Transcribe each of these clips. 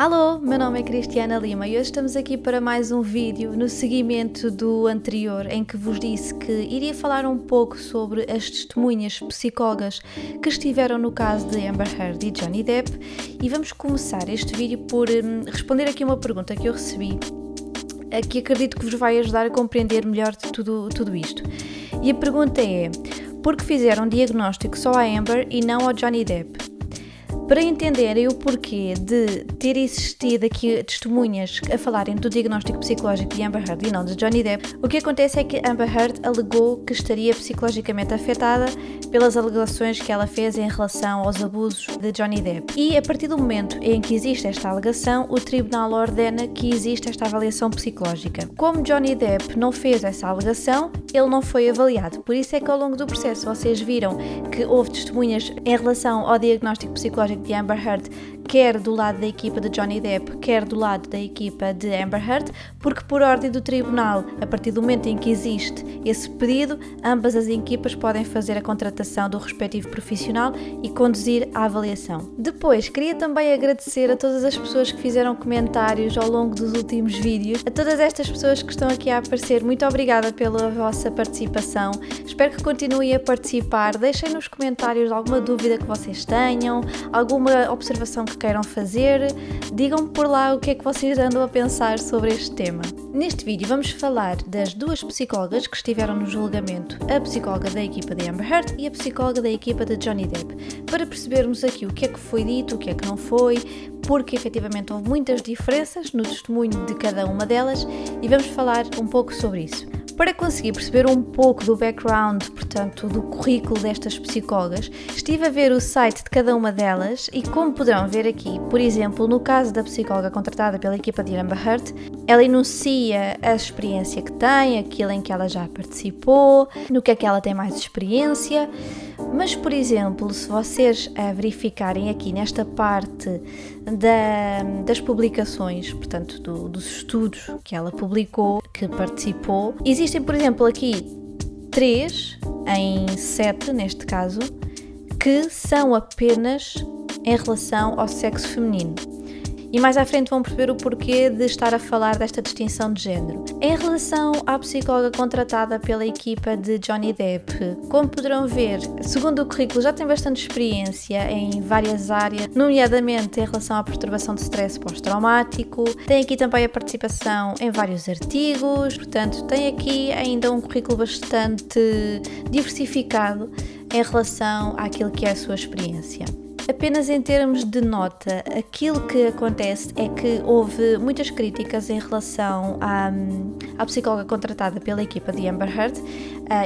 Alô, meu nome é Cristiana Lima e hoje estamos aqui para mais um vídeo no seguimento do anterior em que vos disse que iria falar um pouco sobre as testemunhas psicólogas que estiveram no caso de Amber Heard e Johnny Depp, e vamos começar este vídeo por responder aqui uma pergunta que eu recebi, que acredito que vos vai ajudar a compreender melhor tudo isto. E a pergunta é: por que fizeram um diagnóstico só à Amber e não ao Johnny Depp? Para entenderem o porquê de ter existido aqui testemunhas a falarem do diagnóstico psicológico de Amber Heard e não de Johnny Depp, o que acontece é que Amber Heard alegou que estaria psicologicamente afetada pelas alegações que ela fez em relação aos abusos de Johnny Depp. E a partir do momento em que existe esta alegação, o tribunal ordena que existe esta avaliação psicológica. Como Johnny Depp não fez essa alegação, ele não foi avaliado. Por isso é que ao longo do processo vocês viram que houve testemunhas em relação ao diagnóstico psicológico de Amber Heard, quer do lado da equipa de Johnny Depp, quer do lado da equipa de Amber Heard, porque por ordem do tribunal, a partir do momento em que existe esse pedido, ambas as equipas podem fazer a contratação do respectivo profissional e conduzir a avaliação. Depois, queria também agradecer a todas as pessoas que fizeram comentários ao longo dos últimos vídeos, a todas estas pessoas que estão aqui a aparecer, muito obrigada pela vossa participação, espero que continuem a participar, deixem nos comentários alguma dúvida que vocês tenham, alguma observação que queiram fazer, digam-me por lá o que é que vocês andam a pensar sobre este tema. Neste vídeo vamos falar das duas psicólogas que estiveram no julgamento, a psicóloga da equipa de Amber Heard e a psicóloga da equipa de Johnny Depp, para percebermos aqui o que é que foi dito, o que é que não foi, porque efetivamente houve muitas diferenças no testemunho de cada uma delas e vamos falar um pouco sobre isso. Para conseguir perceber um pouco do background, portanto, do currículo destas psicólogas, estive a ver o site de cada uma delas e, como poderão ver aqui, por exemplo, no caso da psicóloga contratada pela equipa de Amber Heard, ela enuncia a experiência que tem, aquilo em que ela já participou, no que é que ela tem mais experiência, mas, por exemplo, se vocês verificarem aqui nesta parte das publicações, portanto, dos estudos que ela publicou, que participou, existem, por exemplo, aqui 3 em 7, neste caso, que são apenas em relação ao sexo feminino. E mais à frente vão perceber o porquê de estar a falar desta distinção de género. Em relação à psicóloga contratada pela equipa de Johnny Depp, como poderão ver, segundo o currículo já tem bastante experiência em várias áreas, nomeadamente em relação à perturbação de stress pós-traumático, tem aqui também a participação em vários artigos, portanto tem aqui ainda um currículo bastante diversificado em relação àquilo que é a sua experiência. Apenas em termos de nota, aquilo que acontece é que houve muitas críticas em relação à psicóloga contratada pela equipa de Amber Heard,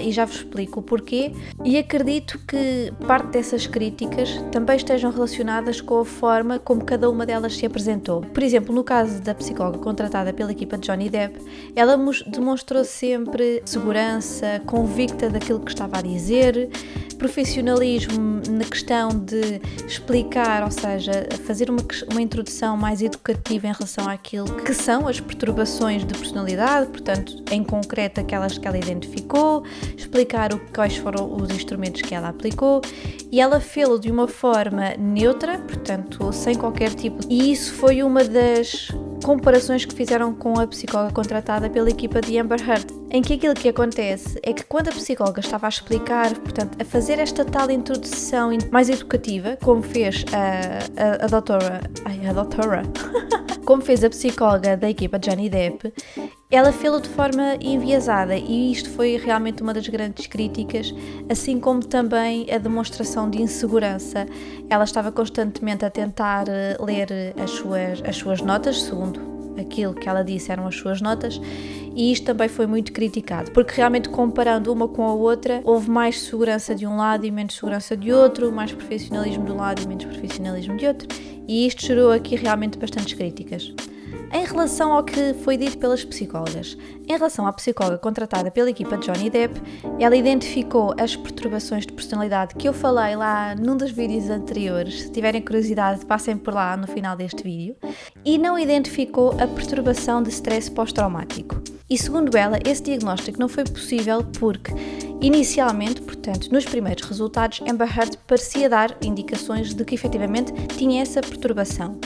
e já vos explico o porquê, e acredito que parte dessas críticas também estejam relacionadas com a forma como cada uma delas se apresentou. Por exemplo, no caso da psicóloga contratada pela equipa de Johnny Depp, ela demonstrou sempre segurança, convicta daquilo que estava a dizer, profissionalismo na questão de explicar, ou seja, fazer uma introdução mais educativa em relação àquilo que são as perturbações de personalidade, portanto, em concreto aquelas que ela identificou, explicar quais foram os instrumentos que ela aplicou, e ela fê-lo de uma forma neutra, portanto, sem qualquer tipo. E isso foi uma das comparações que fizeram com a psicóloga contratada pela equipa de Amber Heard, em que aquilo que acontece é que quando a psicóloga estava a explicar, portanto, a fazer esta tal introdução mais educativa, como fez a doutora, como fez a psicóloga da equipa de Johnny Depp, ela fê-lo de forma enviesada, e isto foi realmente uma das grandes críticas, assim como também a demonstração de insegurança. Ela estava constantemente a tentar ler as suas notas, segundo aquilo que ela disse eram as suas notas, e isto também foi muito criticado, porque realmente comparando uma com a outra, houve mais segurança de um lado e menos segurança de outro, mais profissionalismo de um lado e menos profissionalismo de outro, e isto gerou aqui realmente bastantes críticas. Em relação ao que foi dito pelas psicólogas, em relação à psicóloga contratada pela equipa de Johnny Depp, ela identificou as perturbações de personalidade que eu falei lá num dos vídeos anteriores. Se tiverem curiosidade, passem por lá no final deste vídeo, e não identificou a perturbação de stress pós-traumático. E segundo ela, esse diagnóstico não foi possível porque, inicialmente, portanto, nos primeiros resultados, Amber Heard parecia dar indicações de que efetivamente tinha essa perturbação.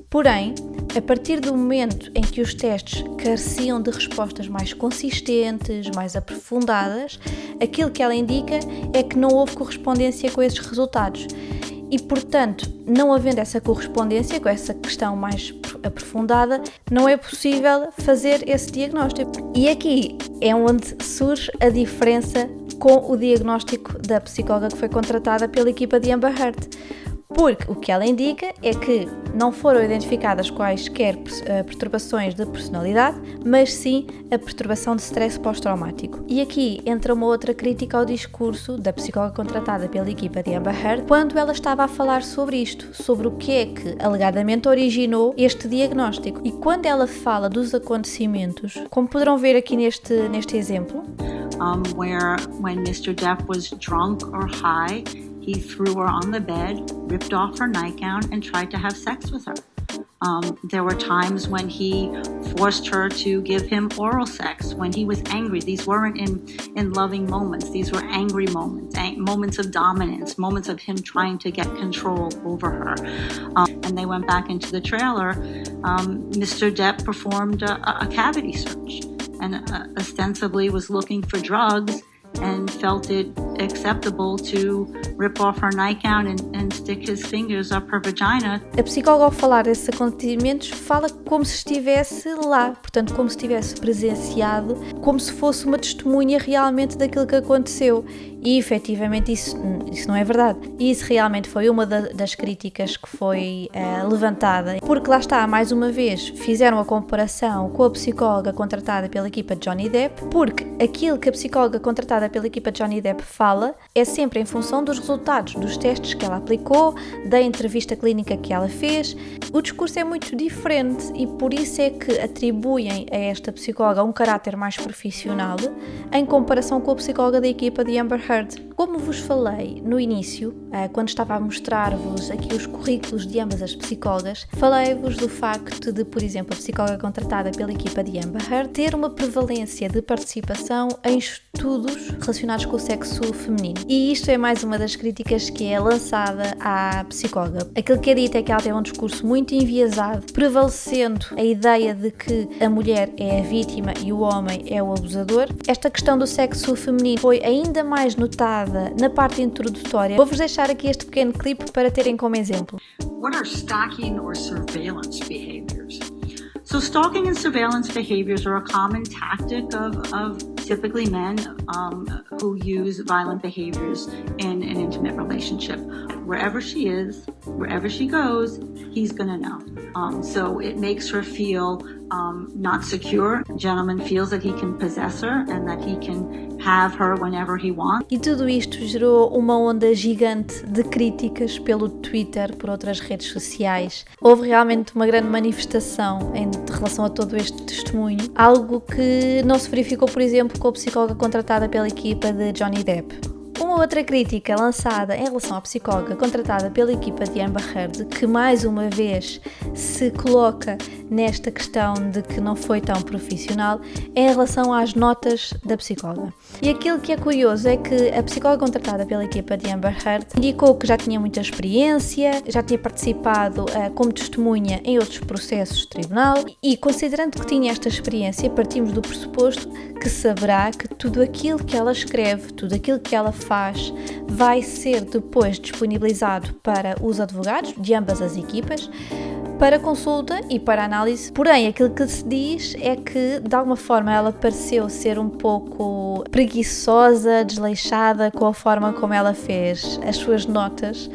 Porém, A partir do momento em que os testes careciam de respostas mais consistentes, mais aprofundadas, aquilo que ela indica é que não houve correspondência com esses resultados. E, portanto, não havendo essa correspondência com essa questão mais aprofundada, não é possível fazer esse diagnóstico. E aqui é onde surge a diferença com o diagnóstico da psicóloga que foi contratada pela equipa de Amber Heard. Porque o que ela indica é que não foram identificadas quaisquer perturbações de personalidade, mas sim a perturbação de stress pós-traumático. E aqui entra uma outra crítica ao discurso da psicóloga contratada pela equipa de Amber Heard, quando ela estava a falar sobre isto, sobre o que é que alegadamente originou este diagnóstico. E quando ela fala dos acontecimentos, como poderão ver aqui neste exemplo, where when Mr. Depp was drunk or high, he threw her on the bed, ripped off her nightgown, and tried to have sex with her. There were times when he forced her to give him oral sex when he was angry. These weren't in loving moments. These were angry moments, moments of dominance, moments of him trying to get control over her. And they went back into the trailer. Mr. Depp performed a cavity search and ostensibly was looking for drugs and felt it acceptable to rip off her nightgown and stick his fingers up her vagina. A psicóloga, ao falar desses acontecimentos, fala como se estivesse lá, portanto, como se tivesse presenciado, como se fosse uma testemunha realmente daquilo que aconteceu. E, efetivamente, isso não é verdade. E isso realmente foi uma das críticas que foi levantada. Porque lá está, mais uma vez, fizeram a comparação com a psicóloga contratada pela equipa de Johnny Depp, porque aquilo que a psicóloga contratada pela equipa de Johnny Depp fala é sempre em função dos resultados dos testes que ela aplicou, da entrevista clínica que ela fez. O discurso é muito diferente e por isso é que atribuem a esta psicóloga um caráter mais profissional em comparação com a psicóloga da equipa de Amber Heard. Como vos falei no início, quando estava a mostrar-vos aqui os currículos de ambas as psicólogas, falei-vos do facto de, por exemplo, a psicóloga contratada pela equipa de Amber Heard ter uma prevalência de participação em estudos relacionados com o sexo feminino. E isto é mais uma das críticas que é lançada à psicóloga. Aquilo que é dito é que ela tem um discurso muito enviesado, prevalecendo a ideia de que a mulher é a vítima e o homem é o abusador. Esta questão do sexo feminino foi ainda mais notada na parte introdutória. Vou-vos deixar aqui este pequeno clipe para terem como exemplo. What are stalking or surveillance behaviors? So stalking and surveillance behaviors are a common tactic of typically men who use violent behaviors in an intimate relationship. Wherever she is, wherever she goes, he's gonna know. So it makes her feel not secure. The gentleman feels that he can possess her and that he can have her whenever he wants. E tudo isto gerou uma onda gigante de críticas pelo Twitter, por outras redes sociais. Houve realmente uma grande manifestação em relação a todo este testemunho, algo que não se verificou, por exemplo, com a psicóloga contratada pela equipa de Johnny Depp. Uma outra crítica lançada em relação à psicóloga contratada pela equipa de Amber Heard, que mais uma vez se coloca nesta questão de que não foi tão profissional, é em relação às notas da psicóloga. E aquilo que é curioso é que a psicóloga contratada pela equipa de Amber Heard indicou que já tinha muita experiência, já tinha participado como testemunha em outros processos de tribunal e, considerando que tinha esta experiência, partimos do pressuposto que saberá que tudo aquilo que ela escreve, tudo aquilo que ela faz, vai ser depois disponibilizado para os advogados de ambas as equipas, para consulta e para análise. Porém, aquilo que se diz é que, de alguma forma, ela pareceu ser um pouco preguiçosa, desleixada com a forma como ela fez as suas notas.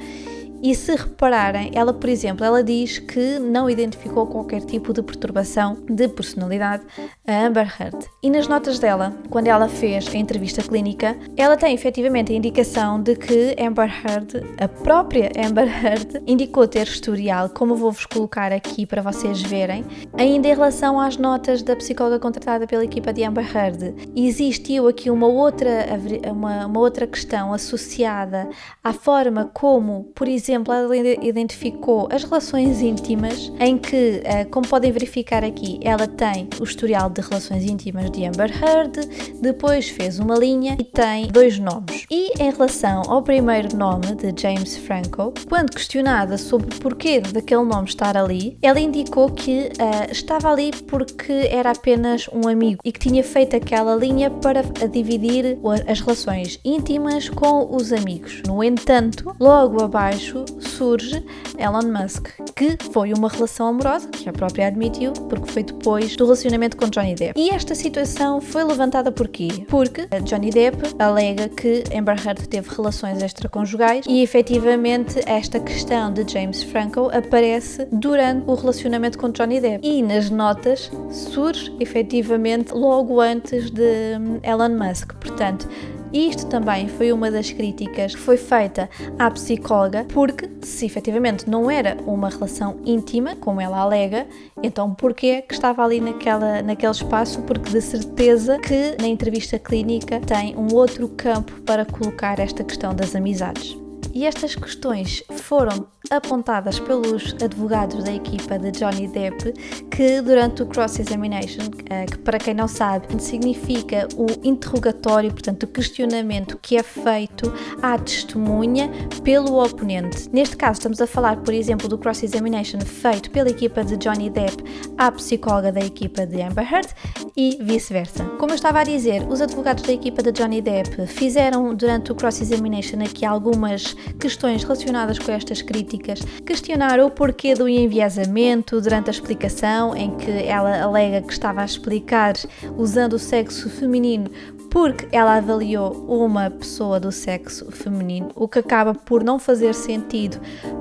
E se repararem, ela, por exemplo, ela diz que não identificou qualquer tipo de perturbação de personalidade a Amber Heard. E nas notas dela, quando ela fez a entrevista clínica, ela tem efetivamente a indicação de que Amber Heard, a própria Amber Heard, indicou ter historial, como vou-vos colocar aqui para vocês verem. Ainda em relação às notas da psicóloga contratada pela equipa de Amber Heard, existiu aqui uma outra questão associada à forma como, por exemplo, exemplo, ela identificou as relações íntimas em que, como podem verificar aqui, ela tem o historial de relações íntimas de Amber Heard, depois fez uma linha e tem 2 nomes. E em relação ao primeiro nome, de James Franco, quando questionada sobre o porquê daquele nome estar ali, ela indicou que estava ali porque era apenas um amigo e que tinha feito aquela linha para dividir as relações íntimas com os amigos. No entanto, logo abaixo surge Elon Musk, que foi uma relação amorosa, que a própria admitiu, porque foi depois do relacionamento com Johnny Depp. E esta situação foi levantada por quê? Porque Johnny Depp alega que Amber Heard teve relações extraconjugais e efetivamente esta questão de James Franco aparece durante o relacionamento com Johnny Depp. E nas notas surge efetivamente logo antes de Elon Musk. Portanto, isto também foi uma das críticas que foi feita à psicóloga, porque se efetivamente não era uma relação íntima, como ela alega, então porquê que estava ali naquele espaço? Porque de certeza que na entrevista clínica tem um outro campo para colocar esta questão das amizades. E estas questões foram apontadas pelos advogados da equipa de Johnny Depp, que durante o cross-examination, que para quem não sabe, significa o interrogatório, portanto o questionamento que é feito à testemunha pelo oponente. Neste caso estamos a falar, por exemplo, do cross-examination feito pela equipa de Johnny Depp à psicóloga da equipa de Amber Heard e vice-versa. Como eu estava a dizer, os advogados da equipa de Johnny Depp fizeram durante o cross-examination aqui algumas questões relacionadas com estas críticas, questionaram o porquê do enviesamento durante a explicação, em que ela alega que estava a explicar usando o sexo feminino porque ela avaliou uma pessoa do sexo feminino, o que acaba por não fazer sentido,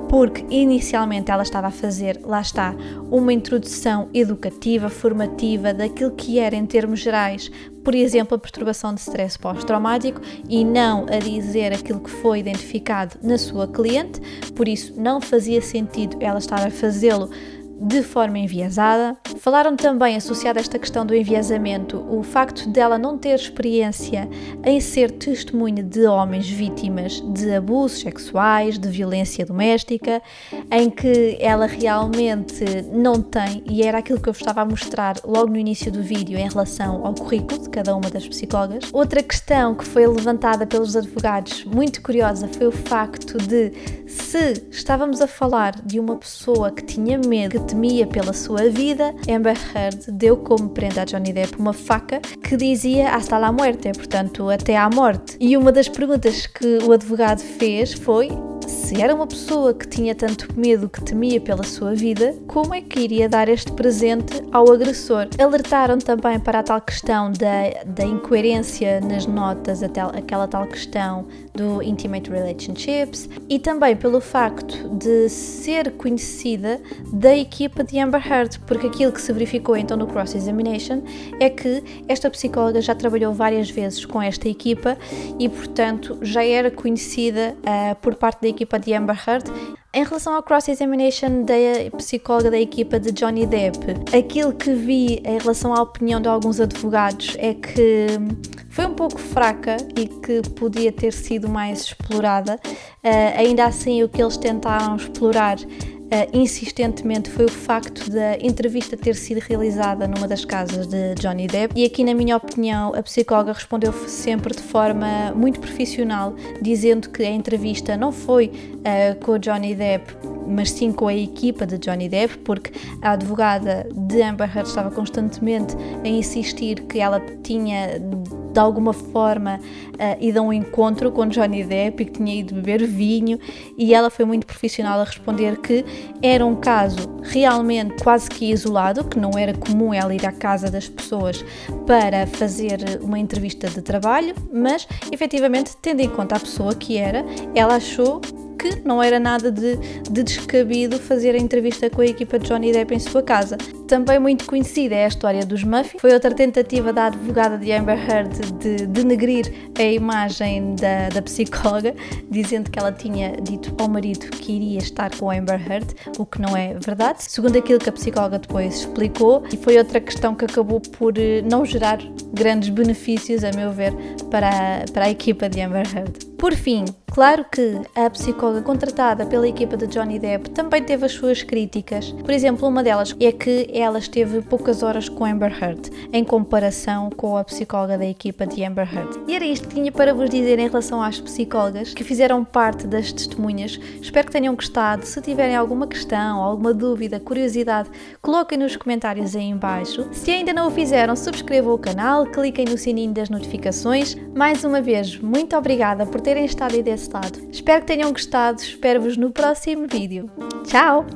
porque inicialmente ela estava a fazer, lá está, uma introdução educativa, formativa daquilo que era em termos gerais, por exemplo, a perturbação de stress pós-traumático, e não a dizer aquilo que foi identificado na sua cliente, por isso não fazia sentido ela estar a fazê-lo de forma enviesada. Falaram também, associado a esta questão do enviesamento, o facto dela não ter experiência em ser testemunha de homens vítimas de abusos sexuais, de violência doméstica, em que ela realmente não tem, e era aquilo que eu vos estava a mostrar logo no início do vídeo em relação ao currículo de cada uma das psicólogas. Outra questão que foi levantada pelos advogados, muito curiosa, foi o facto de, se estávamos a falar de uma pessoa que tinha medo, que temia pela sua vida, Amber Heard deu como prenda a Johnny Depp uma faca que dizia hasta la muerte, portanto até à morte. E uma das perguntas que o advogado fez foi: se era uma pessoa que tinha tanto medo, que temia pela sua vida, como é que iria dar este presente ao agressor? Alertaram também para a tal questão da incoerência nas notas, aquela tal questão do intimate relationships, e também pelo facto de ser conhecida da equipa de Amber Heard, porque aquilo que se verificou então no cross-examination é que esta psicóloga já trabalhou várias vezes com esta equipa e, portanto, já era conhecida por parte da equipa de Amber Heard. Em relação ao cross-examination da psicóloga da equipa de Johnny Depp, aquilo que vi em relação à opinião de alguns advogados é que foi um pouco fraca e que podia ter sido mais explorada. Ainda assim, o que eles tentaram explorar insistentemente foi o facto da entrevista ter sido realizada numa das casas de Johnny Depp, e aqui, na minha opinião, a psicóloga respondeu sempre de forma muito profissional, dizendo que a entrevista não foi com o Johnny Depp, mas sim com a equipa de Johnny Depp, porque a advogada de Amber Heard estava constantemente a insistir que ela tinha de alguma forma ido a um encontro com Johnny Depp e que tinha ido beber vinho, e ela foi muito profissional a responder que era um caso realmente quase que isolado, que não era comum ela ir à casa das pessoas para fazer uma entrevista de trabalho, mas efetivamente, tendo em conta a pessoa que era, ela achou que não era nada de descabido fazer a entrevista com a equipa de Johnny Depp em sua casa. Também muito conhecida é a história dos muffins. Foi outra tentativa da advogada de Amber Heard de denegrir a imagem da psicóloga, dizendo que ela tinha dito ao marido que iria estar com a Amber Heard, o que não é verdade, segundo aquilo que a psicóloga depois explicou, e foi outra questão que acabou por não gerar grandes benefícios, a meu ver, para a equipa de Amber Heard. Por fim, claro que a psicóloga contratada pela equipa de Johnny Depp também teve as suas críticas. Por exemplo, uma delas é que ela esteve poucas horas com Amber Heard, em comparação com a psicóloga da equipa de Amber Heard. E era isto que tinha para vos dizer em relação às psicólogas que fizeram parte das testemunhas. Espero que tenham gostado. Se tiverem alguma questão, alguma dúvida, curiosidade, coloquem nos comentários aí em baixo. Se ainda não o fizeram, subscrevam o canal, cliquem no sininho das notificações. Mais uma vez, muito obrigada por terem estado aí desse lado. Espero que tenham gostado, espero-vos no próximo vídeo. Tchau!